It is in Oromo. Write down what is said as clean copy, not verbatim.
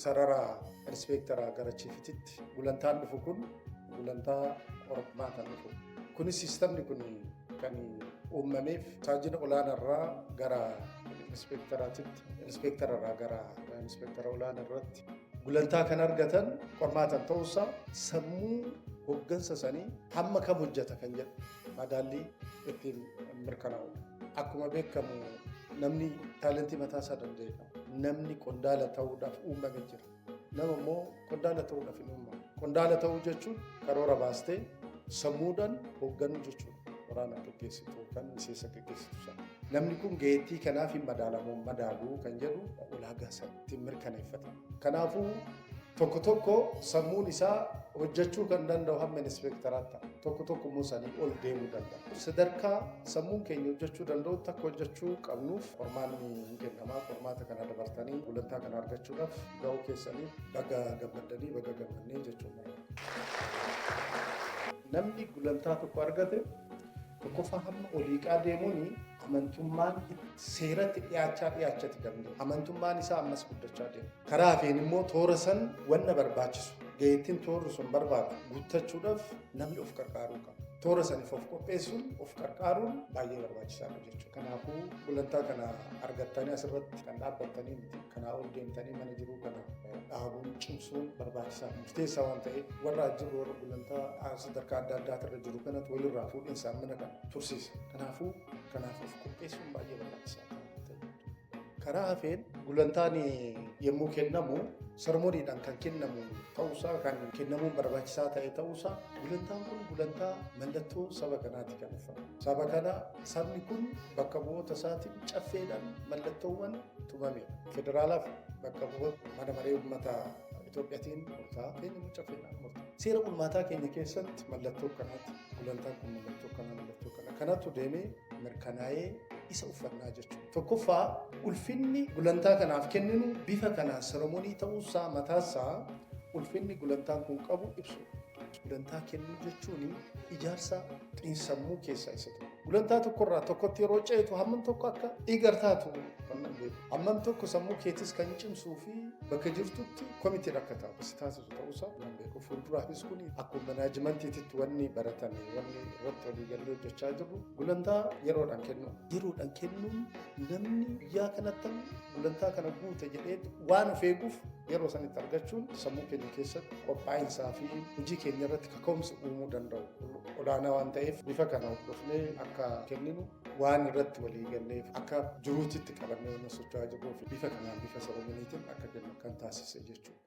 sarara inspektara gara chiifititti gulantaan dhufu kun gulantaa qormaataan dhufu. Kunis sistemni kun kan uumameef tajaajila olaanaarraa gara inspektaraatitti, inspektararraa gara inspektara olaanaarratti gulantaa kan argatan qormaatan ta'uusaa sammuu hoggansa sanii hamma kam hojjeta kan jedhu madaallii ittiin mirkanaa'udha. Akkuma beekamu namni taalentii mataa isaa danda'edha. Namni qondaala ta'uudhaaf uumame jira. Nama immoo qondaala ta'uudhaaf hin uumamu. Qondaala ta'uu jechuun karoora baastee sammuudhaan hoogganuu jechuudha. Waraana gaggeessitu kan miseensa gaggeessitu sana. Namni kun gaheettii kanaaf hin madaalamu madaaluu kan jedhu ulaagaa sana ittiin mirkaneeffata. Kanaafuu tokko tokko sammuun isaa hojjechuu kan danda'u hamma inspektaraatti tokko tokko immoo sanii ol deemuu danda'a. Sadarkaa sammuun keenya hojjechuu danda'u takka hojjechuu qabnuuf qormaanni hin kennamaa. Qormaata kana dabartanii gulantaa kana argachuudhaaf ga'uu keessanii baga gammadanii baga gammannee jechuudha. Namni gulantaa tokko argate tokkoffaa hamma oliiqaa deemuun amantummaan seeratti dhiyaachati danda'a. Amantummaan isaa ammas guddachaa deema. Karaa hafeen immoo toora san wanna barbaachisu gaheettiin toorri sun barbaadu guuttachuudhaaf namni of gargaaruu qaba. Toora saniif of qopheessuun of gargaaruun baay'ee barbaachisaadha jechuudha. Kanaafuu gulantaa kana argattanii asirratti kan dhaabbattanii miti. Kanaa ol deemtanii mana jiruu kana dhaabuun cimsuun barbaachisaa murteessaa waan ta'eef warra jirru warra gulantaa sadarkaa adda addaatirra jiru kanatti walirraa fuudhinsaan mana kana tursiisa. Kanaaf of qopheessuun baay'ee barbaachisaa ta'e. Karaa hafeen gulantaan yommuu kennamu sermooniidhaan kan kennamu ta'uusaa kan kennamuun barbaachisaa ta'e ta'uusaa gulantaan kun gulantaa mallattoo saba kanaati kan uffatu. Saba kana sabni kun bakka bu'oota isaatiin caffeedhaan mallattoowwan tumamedha. Federaalaaf bakka bu'oota mana maree uummataa Itoophiyaatiin murtaa keenya immoo caffeedhaan murtaa. Seera bulmaataa keenya keessatti mallattoo kanaati. Gulantaan kun mallattoo kana kanatu deemee mirkanaa'ee isa uffannaa jechuudha. Tokkoffaa ulfinni gulantaa kanaaf kenninu bifa kanaan seremoonii ta'uusaa mataasaa ulfinni gulantaan kun qabu ibsu. Gulantaa kennuu jechuun ijaarsa xiinsammuu keessaa isa tokko. Gulantaa tokkorraa tokkotti yeroo ceetu hammam tokko akka dhiigartaatu kan beeku. Hammam tokko sammuu keetis kan cimsuu fi bakka jirtutti komitee akka taa'u si taasisu ta'uusaa kan beeku. Fuulduraafis kun akkuma manaajimantiititti wanni baratame wanni irratti waliigallee hojjechaa jirru gulantaa yeroodhaan kennu. Yeroodhaan kennuun namni guyyaa kanatti gulantaa kana guute jedhee waan of eeguuf yeroo sanitti argachuun sammuu keenya keessatti qophaa'insaa fi hojii keenya irratti kaka'umsa uumuu danda'u olaanaa waan ta'eef bifa kana hordofnee akka kenninu waan irratti walii galleef akka jiruutitti qabannee waan socho'aa jirruuf bifa kanaan bifa seremooniitiin akka kennu kan taasise jechuudha.